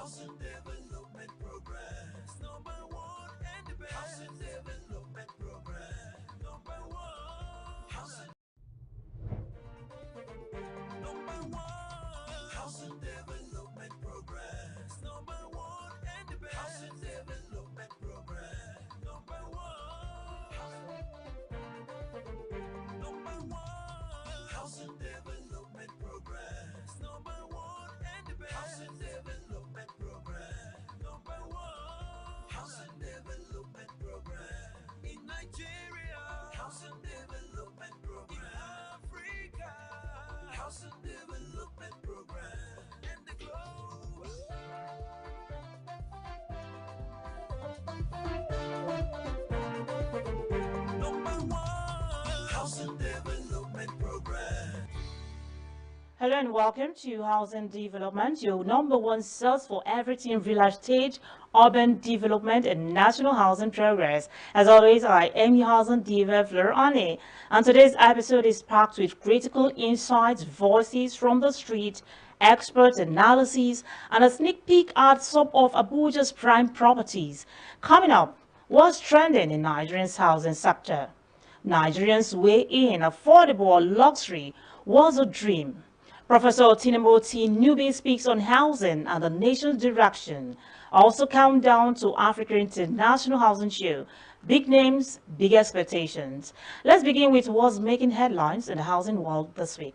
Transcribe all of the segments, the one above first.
Housing Development Progress, number one and the best. Housing Development Progress, number one. Housing number one. Housing Development Progress, number one and the best. Housing Development Progress, number one. Number one. Housing Development Progress, number one and the best. Housing Development Progress, number one. Housing Development Progress in Nigeria. Housing Development Progress in Africa. Housing Development Progress and the globe. Number one. Housing Development Progress. Hello and welcome to Housing Development, your number one source for everything real estate, urban development, and national housing progress. As always, I am your housing diva, Flora, and today's episode is packed with critical insights, voices from the street, expert analyses, and a sneak peek at some of Abuja's prime properties. Coming up, what's trending in Nigeria's housing sector? Nigerians' way in affordable or luxury was a dream. Professor Timothy Nubi speaks on housing and the nation's direction. Also countdown to Africa International Housing Show. Big names, big expectations. Let's begin with what's making headlines in the housing world this week.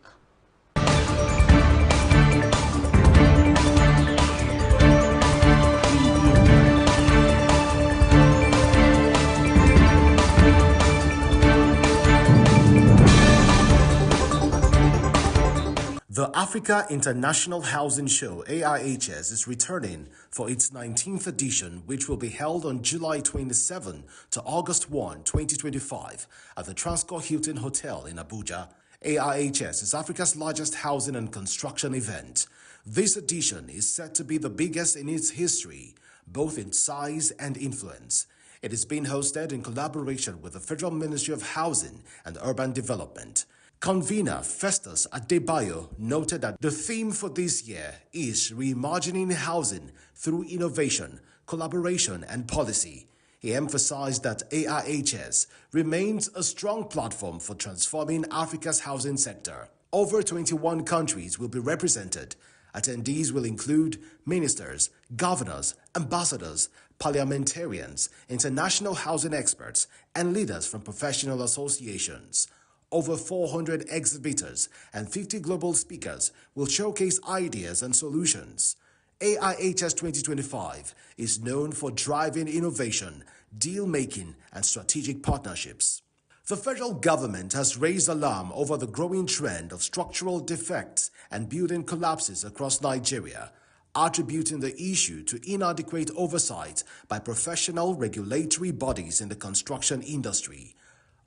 The Africa International Housing Show (AIHS) is returning for its 19th edition, which will be held on July 27 to August 1, 2025 at the Transcorp Hilton Hotel in Abuja. AIHS is Africa's largest housing and construction event. This edition is set to be the biggest in its history, both in size and influence. It is being hosted in collaboration with the Federal Ministry of Housing and Urban Development. Convener Festus Adebayo noted that the theme for this year is reimagining housing through innovation, collaboration, and policy. He emphasized that AIHS remains a strong platform for transforming Africa's housing sector. Over 21 countries will be represented. Attendees will include ministers, governors, ambassadors, parliamentarians, international housing experts, and leaders from professional associations. Over 400 exhibitors and 50 global speakers will showcase ideas and solutions. AIHS 2025 is known for driving innovation, deal-making, and strategic partnerships. The federal government has raised alarm over the growing trend of structural defects and building collapses across Nigeria, attributing the issue to inadequate oversight by professional regulatory bodies in the construction industry.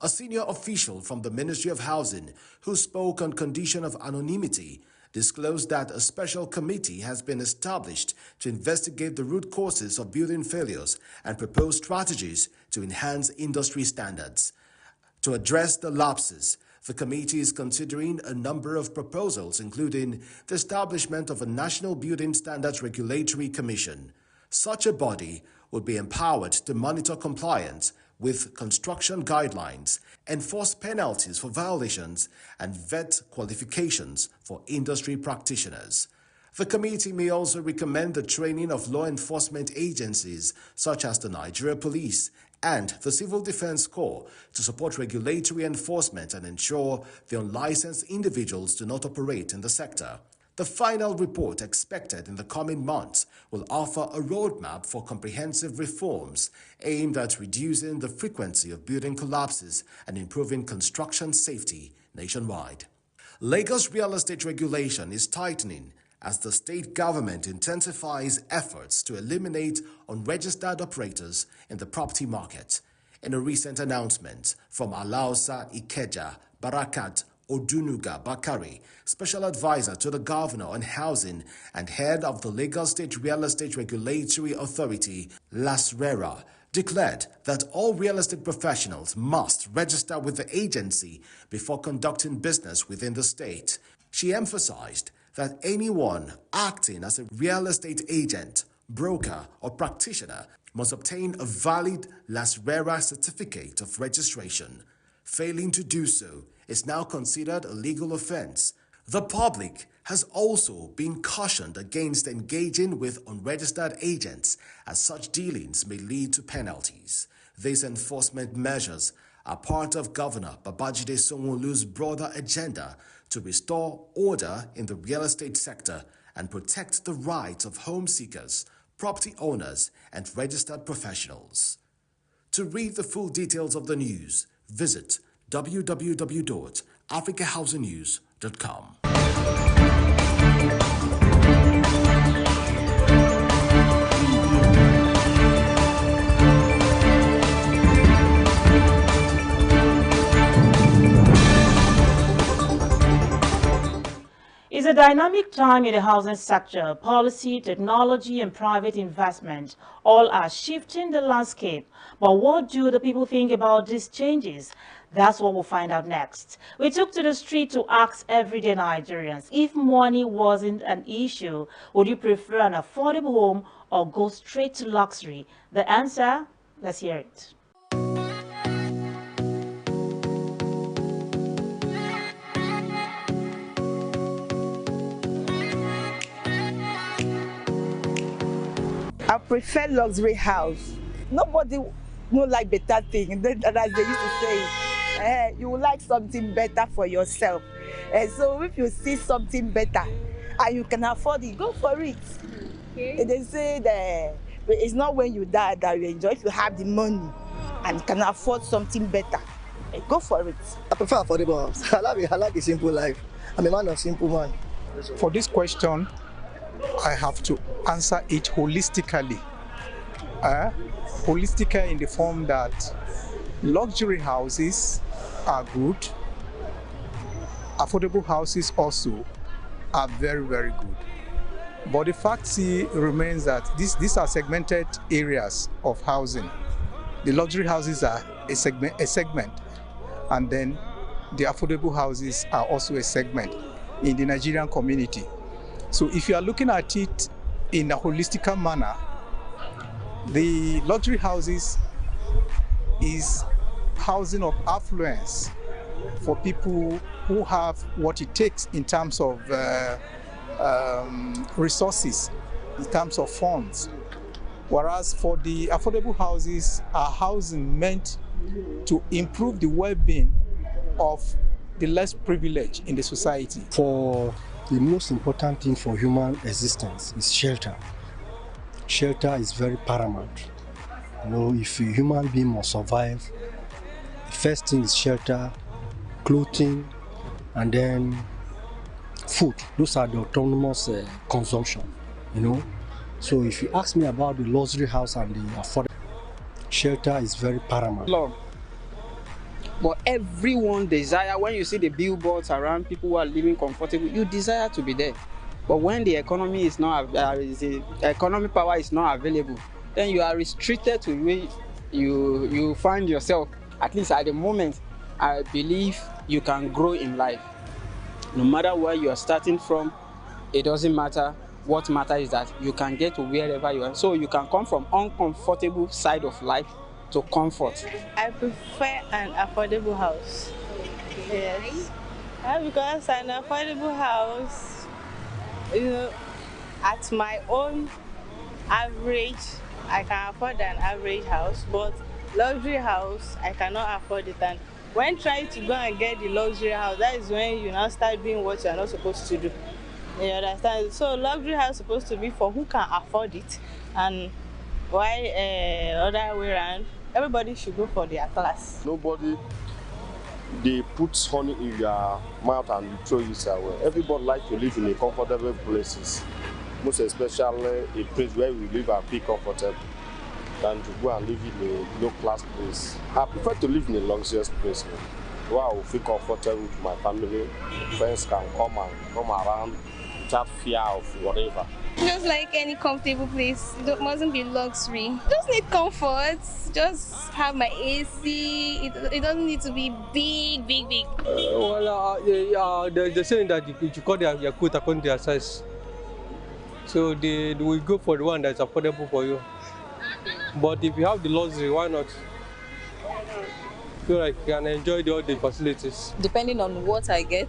A senior official from the Ministry of Housing, who spoke on condition of anonymity, disclosed that a special committee has been established to investigate the root causes of building failures and propose strategies to enhance industry standards. To address the lapses, the committee is considering a number of proposals, including the establishment of a National Building Standards Regulatory Commission. Such a body would be empowered to monitor compliance with construction guidelines, enforce penalties for violations, and vet qualifications for industry practitioners. The committee may also recommend the training of law enforcement agencies such as the Nigeria Police and the Civil Defense Corps to support regulatory enforcement and ensure the unlicensed individuals do not operate in the sector. The final report, expected in the coming months, will offer a roadmap for comprehensive reforms aimed at reducing the frequency of building collapses and improving construction safety nationwide. Lagos real estate regulation is tightening as the state government intensifies efforts to eliminate unregistered operators in the property market. In a recent announcement from Alausa Ikeja Barakat Odunuga Bakari, Special Advisor to the Governor on Housing and Head of the Lagos State Real Estate Regulatory Authority, LASRERA, declared that all real estate professionals must register with the agency before conducting business within the state. She emphasized that anyone acting as a real estate agent, broker, or practitioner must obtain a valid Las Reras certificate of registration. Failing to do so is now considered a legal offense. The public has also been cautioned against engaging with unregistered agents, as such dealings may lead to penalties. These enforcement measures are part of Governor Babajide Sanwo-Olu's broader agenda to restore order in the real estate sector and protect the rights of home seekers, property owners, and registered professionals. To read the full details of the news, visit www.africahousingnews.com. It's a dynamic time in the housing sector. Policy, technology, and private investment all are shifting the landscape. But what do the people think about these changes? That's what we'll find out next. We took to the street to ask everyday Nigerians, if money wasn't an issue, would you prefer an affordable home or go straight to luxury? The answer? Let's hear it. I prefer luxury house. Nobody will like better thing. As they used to say, you will like something better for yourself. So if you see something better and you can afford it, go for it. Okay. They say that it's not when you die that you enjoy. If you have the money and can afford something better, go for it. I prefer affordable house. I like a simple life. I'm a man of simple man. For this question, I have to answer it holistically. Holistically in the form that luxury houses are good, affordable houses also are very, very good. But the fact remains that these are segmented areas of housing. The luxury houses are a segment, and then the affordable houses are also a segment in the Nigerian community. So if you are looking at it in a holistic manner, the luxury houses is housing of affluence for people who have what it takes in terms of resources, in terms of funds. Whereas for the affordable houses are housing meant to improve the well-being of the less privileged in the society. For the most important thing for human existence is shelter. Shelter is very paramount. You know, if a human being must survive, the first thing is shelter, clothing, and then food. Those are the autonomous consumption, you know. So if you ask me about the luxury house and the affordable, shelter is very paramount. But everyone desire, when you see the billboards around people who are living comfortable, you desire to be there. But when the economy is not, the economic power is not available, then you are restricted to where you find yourself. At least at the moment, I believe you can grow in life. No matter where you are starting from, it doesn't matter. What matters is that you can get to wherever you are. So you can come from uncomfortable side of life to comfort. I prefer an affordable house. Yes. Because an affordable house, you know, at my own average, I can afford an average house, but luxury house, I cannot afford it. And when trying to go and get the luxury house, that is when you now start doing what you are not supposed to do. You understand? So luxury house is supposed to be for who can afford it, and why other way around, everybody should go for their class. Nobody, they put honey in your mouth and you throw it away. Everybody likes to live in a comfortable places, most especially a place where we live and feel comfortable, than to go and live in a low-class place. I prefer to live in a luxurious place where I will feel comfortable with my family. Friends can come around without fear of whatever. Just like any comfortable place, it mustn't be luxury. Just need comfort, just have my AC, it doesn't need to be big. They're saying that you cut your coat according to your size. So they will go for the one that's affordable for you. But if you have the luxury, why not? So like you can enjoy all the facilities. Depending on what I get,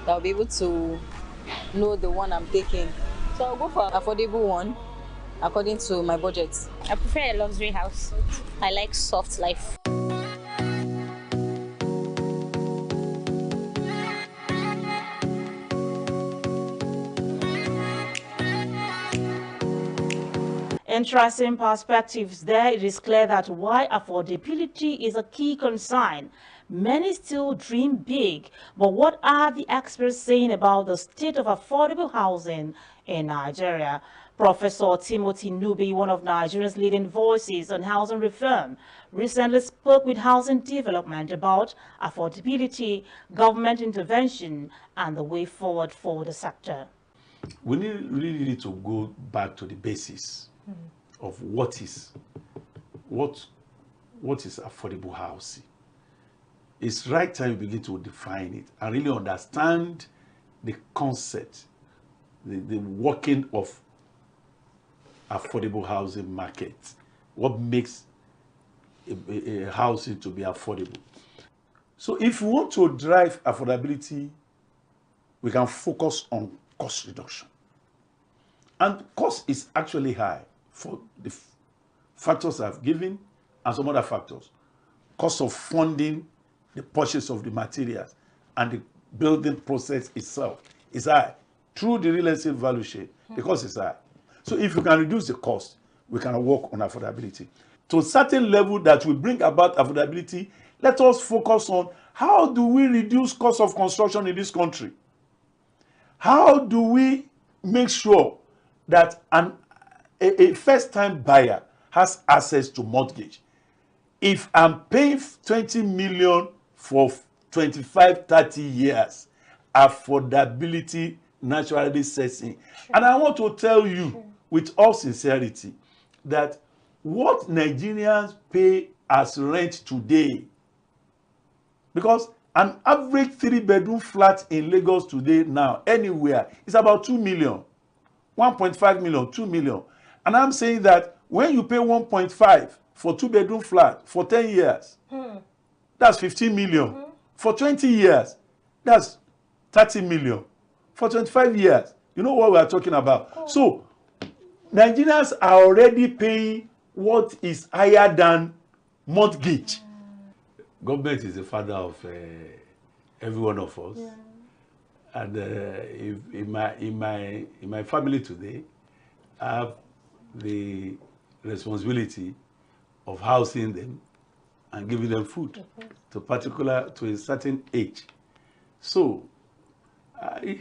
I'll be able to know the one I'm taking. So I'll go for an affordable one according to my budget. I prefer a luxury house. I like soft life. Interesting perspectives there. It is clear that while affordability is a key concern, many still dream big. But what are the experts saying about the state of affordable housing in Nigeria? Professor Timothy Nubi, one of Nigeria's leading voices on housing reform, recently spoke with Housing Development about affordability, government intervention, and the way forward for the sector. We really need to go back to the basis of what is affordable housing. It's right time we begin to define it and really understand the concept, the working of affordable housing market. What makes a housing to be affordable? So if we want to drive affordability, we can focus on cost reduction. And cost is actually high for the factors I've given and some other factors. Cost of funding the purchase of the materials and the building process itself is high. Through the real estate value chain, the cost is high. So if you can reduce the cost, we can work on affordability. To a certain level that will bring about affordability, let us focus on how do we reduce cost of construction in this country? How do we make sure that a first-time buyer has access to mortgage? If I'm paying 20 million for 25, 30 years, affordability naturally sets in. Sure. And I want to tell you with all sincerity that what Nigerians pay as rent today, because an average 3-bedroom flat in Lagos today now, anywhere, is about 2 million, 1.5 million, 2 million. And I'm saying that when you pay 1.5 for 2-bedroom flat for 10 years, that's 15 million. For 20 years, that's 30 million. For 25 years, you know what we are talking about. So Nigerians are already paying what is higher than mortgage. Government is the father of every one of us. Yeah. And in my family today, I have the responsibility of housing them and giving them food to a certain age. So I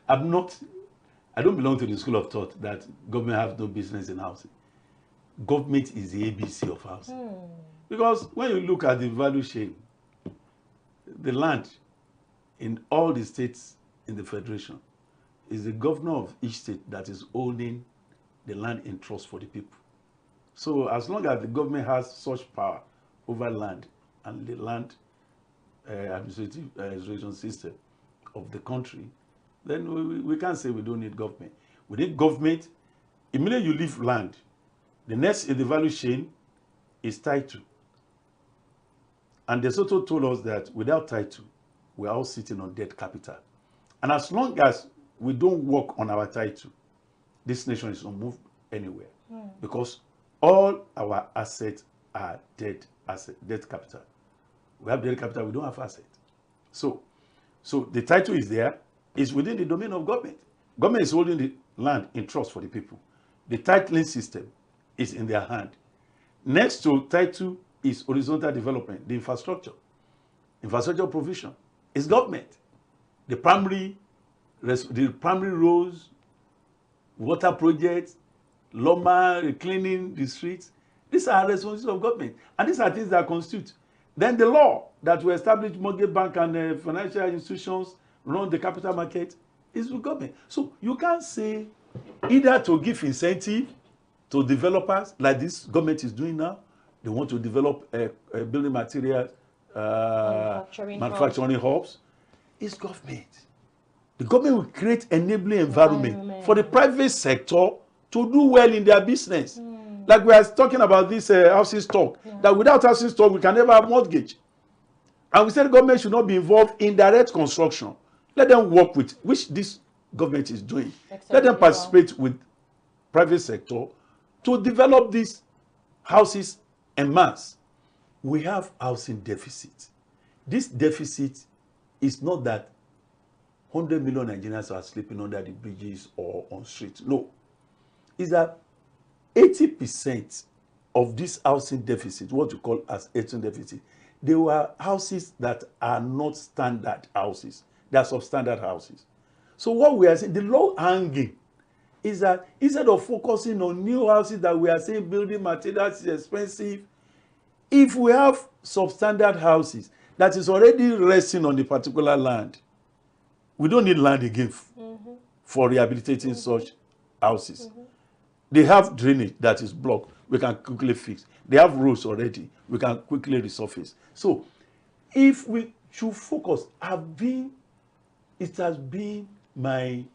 don't belong to the school of thought that government has no business in housing. Government is the ABC of housing. Because when you look at the value chain, the land in all the states in the federation is the governor of each state that is owning the land in trust for the people. So as long as the government has such power over land and the land administration system of the country, then we can't say we don't need government. We need government. Immediately you leave land, the next in the value chain is title. And they also told us that without title, we are all sitting on dead capital. And as long as we don't work on our title, this nation is not moved anywhere. Because all our assets are dead capital. We have dead capital, we don't have asset. So the title is there, it's within the domain of government. Government is holding the land in trust for the people. The titling system is in their hand. Next to title is horizontal development, the infrastructure provision is government. The primary roads, water projects, lawma, cleaning the streets, these are responsibilities of government, and these are things that constitute. Then the law that will establish mortgage bank and financial institutions run the capital market is with government. So you can't say either to give incentive to developers like this government is doing now. They want to develop building materials, manufacturing hubs. It's government. The government will create enabling environment for the private sector to do well in their business. Like we are talking about this housing stock, that without housing stock, we can never have mortgage. And we said the government should not be involved in direct construction. Let them work with, which this government is doing. Let them participate with private sector to develop these houses en masse. We have housing deficit. This deficit is not that 100 million Nigerians are sleeping under the bridges or on streets. No. It's that 80% of this housing deficit, what you call as housing deficit, they were houses that are not standard houses. They are substandard houses. So what we are saying, the low hanging, is that instead of focusing on new houses that we are saying building materials is expensive, if we have substandard houses that is already resting on the particular land, we don't need land again for rehabilitating such houses. They have drainage that is blocked, we can quickly fix. They have roads already, we can quickly resurface. So if we should focus, it has been my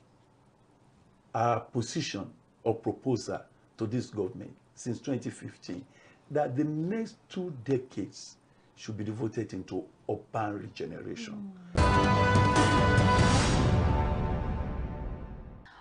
position or proposal to this government since 2015 that the next 2 decades should be devoted into urban regeneration.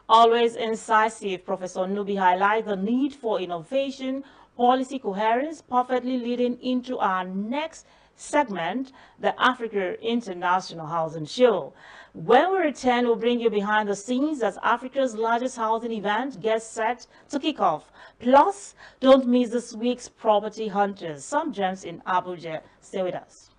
Always incisive, Professor Nubi highlights the need for innovation, policy coherence, perfectly leading into our next segment, the Africa International Housing Show. When we return, we'll bring you behind the scenes as Africa's largest housing event gets set to kick off. Plus, don't miss this week's Property Hunters, some gems in Abuja. Stay with us.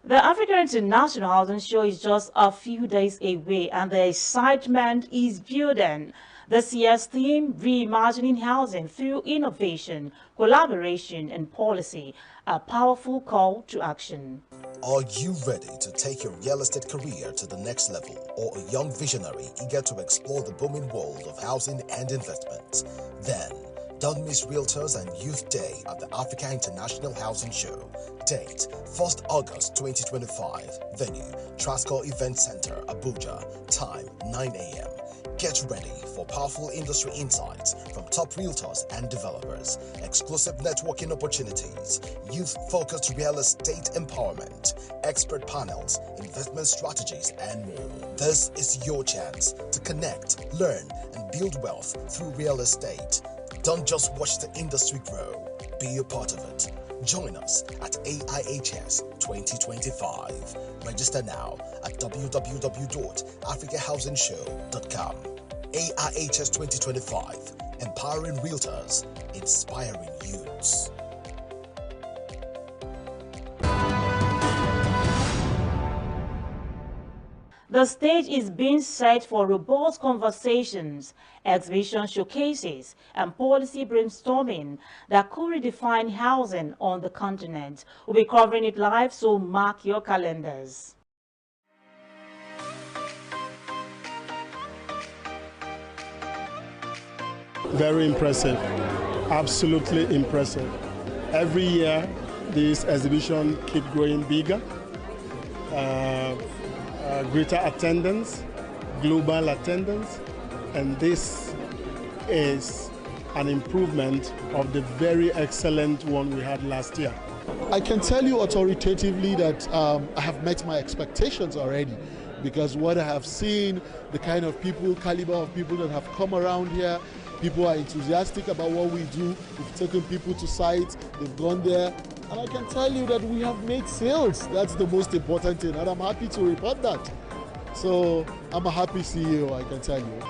The Africa International Housing Show is just a few days away and the excitement is building. This year's theme, Reimagining Housing Through Innovation, Collaboration and Policy, a powerful call to action. Are you ready to take your real estate career to the next level, or a young visionary eager to explore the booming world of housing and investment? Then, don't miss Realtors and Youth Day at the Africa International Housing Show. Date, 1st August 2025. Venue, Trasco Event Center, Abuja. Time, 9 a.m. Get ready for powerful industry insights from top realtors and developers, exclusive networking opportunities, youth-focused real estate empowerment, expert panels, investment strategies, and more. This is your chance to connect, learn, and build wealth through real estate. Don't just watch the industry grow, be a part of it. Join us at AIHS 2025. Register now at www.africahousingshow.com. AIHS 2025, empowering realtors, inspiring youths. The stage is being set for robust conversations, exhibition showcases, and policy brainstorming that could redefine housing on the continent. We'll be covering it live, so mark your calendars. Very impressive, absolutely impressive. Every year, this exhibition keeps growing bigger. Greater attendance, global attendance, and this is an improvement of the very excellent one we had last year. I can tell you authoritatively that I have met my expectations already, because what I have seen, the kind of people, caliber of people that have come around here, people are enthusiastic about what we do. We've taken people to sites, they've gone there, and I can tell you that we have made sales. That's the most important thing, and I'm happy to report that. So I'm a happy CEO, I can tell you.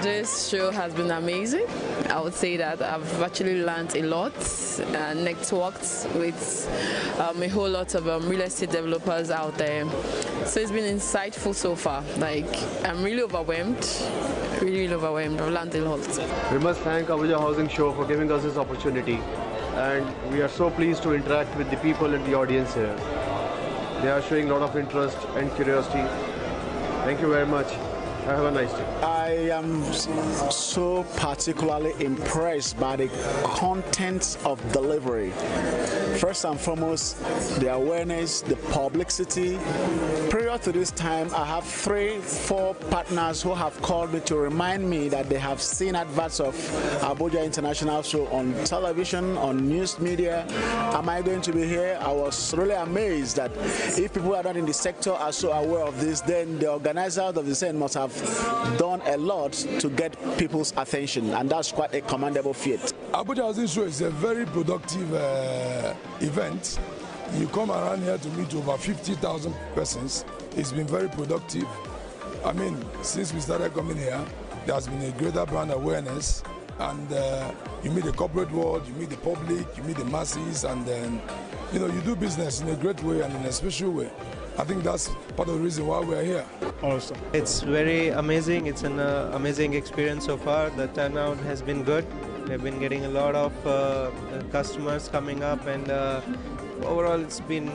This show has been amazing. I would say that I've actually learned a lot and networked with a whole lot of real estate developers out there. So it's been insightful so far. Like, I'm really overwhelmed. Really overwhelmed. I've learned a lot. We must thank Abuja Housing Show for giving us this opportunity, and we are so pleased to interact with the people and the audience here. They are showing a lot of interest and curiosity. Thank you very much. Have a nice day. I am so particularly impressed by the content of delivery. First and foremost, the awareness, the publicity. Prior to this time, I have 3-4 partners who have called me to remind me that they have seen adverts of Abuja International Show on television, on news media. Am I going to be here? I was really amazed that if people are not in the sector are so aware of this, then the organizers of the same must have done a lot to get people's attention, and that's quite a commendable feat. Abuja Housing Show is a very productive event. You come around here to meet over 50,000 persons. It's been very productive. I mean, since we started coming here, there has been a greater brand awareness, and you meet the corporate world, you meet the public, you meet the masses, and then you do business in a great way and in a special way. I think that's part of the reason why we're here. Awesome. It's very amazing. It's an amazing experience so far. The turnout has been good. We've been getting a lot of customers coming up, and overall it's been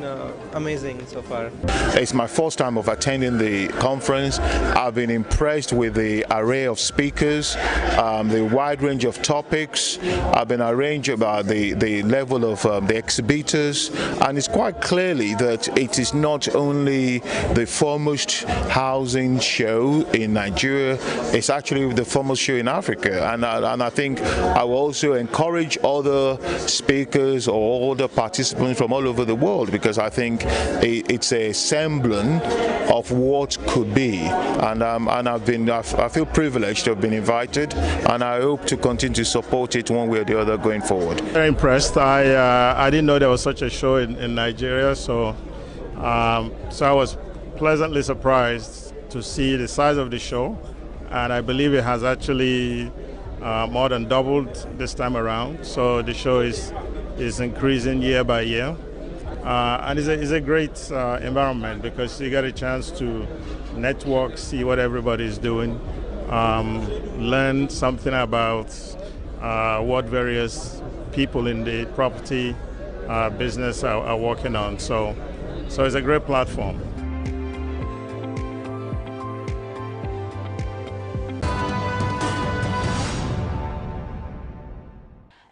amazing so far. It's my first time of attending the conference. I've been impressed with the array of speakers, the wide range of topics. I've been arranged about the level of the exhibitors, and it's quite clearly that it is not only the foremost housing show in Nigeria, it's actually the foremost show in Africa, and I think I will also encourage other speakers or other participants from all over the world, because I think it's a semblance of what could be, and I feel privileged to have been invited, and I hope to continue to support it one way or the other going forward. Very impressed. I didn't know there was such a show in Nigeria, so I was pleasantly surprised to see the size of the show, and I believe it has actually more than doubled this time around. So the show is increasing year by year, and it's a great environment, because you get a chance to network, see what everybody is doing, learn something about what various people in the property business are working on. So it's a great platform.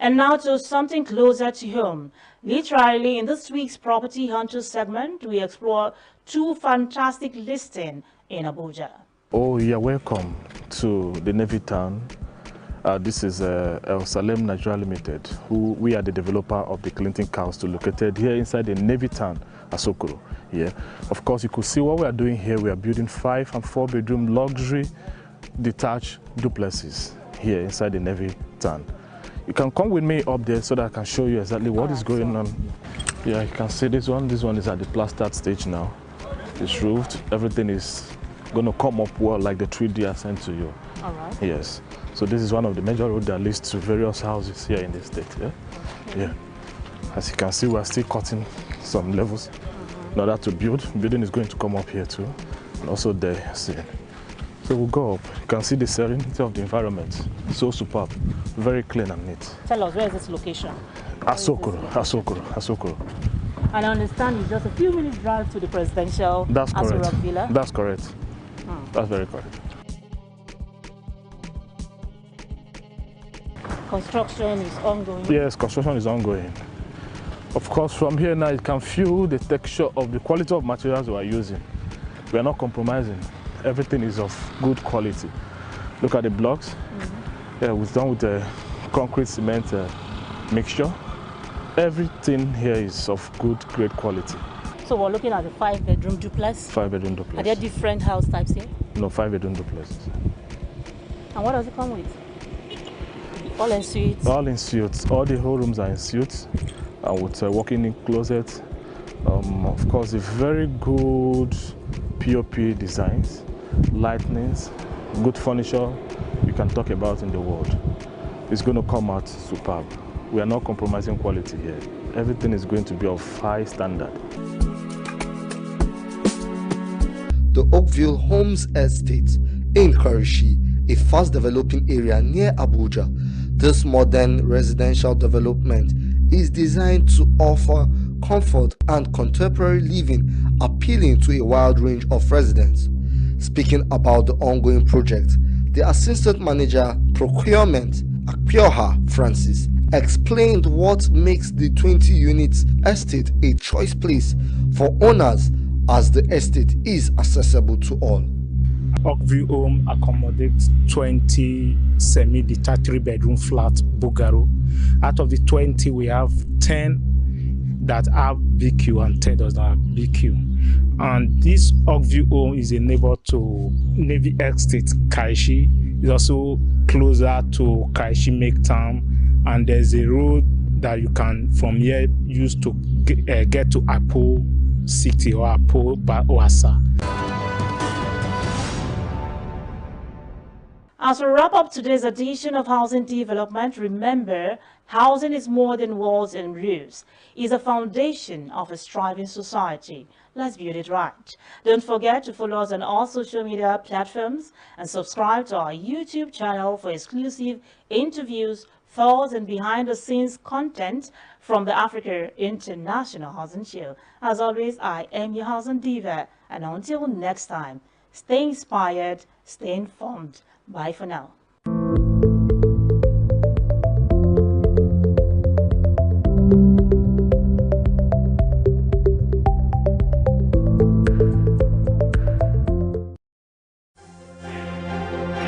And now to something closer to home. Literally, in this week's Property Hunters segment, we explore 2 fantastic listings in Abuja. Oh, you're welcome to the Navy Town. This is El Salem Nigeria Limited, who we are the developer of the Clinton Castle, located here inside the Navy Town, Asokoro. Yeah. Of course, you could see what we are doing here. We are building 5- and 4-bedroom luxury detached duplexes here inside the Navy Town. You can come with me up there so that I can show you exactly what is going on. Yeah, you can see this one. This one is at the plastered stage now. It's roofed. Everything is going to come up well, like the 3D I sent to you. All right. Yes. So this is one of the major roads that leads to various houses here in the state. Yeah. Okay. Yeah. As you can see, we are still cutting some levels in order to build. Building is going to come up here too, and also there. See. So we'll go up. You can see the serenity of the environment. So superb, very clean and neat. Tell us, where is this location? Asokoro. And I understand it's just a few minutes drive to the presidential Aso Rock Villa. That's correct. That's very correct. Construction is ongoing. Yes, construction is ongoing. Of course, from here now you can feel the texture of the quality of materials we are using. We are not compromising. Everything is of good quality. Look at the blocks. Yeah, it's done with a concrete cement mixture. Everything here is of good, great quality. So we're looking at the 5-bedroom duplex. 5-bedroom duplex. Are there different house types here? No, 5-bedroom duplexes. And what does it come with? All in suites? All in suites. All the whole rooms are in suites, with a walk-in closet. Of course, a very good POP designs, lightnings, good furniture you can talk about in the world. It's going to come out superb. We are not compromising quality here. Everything is going to be of high standard. The Oakville Homes Estate in Karishi, a fast-developing area near Abuja. This modern residential development is designed to offer comfort and contemporary living, appealing to a wide range of residents. Speaking about the ongoing project, the Assistant Manager Procurement, Akpioha Francis, explained what makes the 20-unit estate a choice place for owners, as the estate is accessible to all. Oakville Home accommodates 20 semi-detached 3-bedroom flat bungalow. Out of the 20, we have 10 that have BQ and 10 does not have BQ. And this Oakville Home is a neighbor to Navy Estate Kaishi. It's also closer to Kaishi Make Town, and there's a road that you can from here use to get to Apo City or Apo Oasa. As we wrap up today's edition of Housing Development, remember, housing is more than walls and roofs. It's a foundation of a thriving society. Let's build it right. Don't forget to follow us on all social media platforms and subscribe to our YouTube channel for exclusive interviews, thoughts, and behind-the-scenes content from the Africa International Housing Show. As always, I am your housing diva, and until next time, stay inspired, stay informed. Bye for now.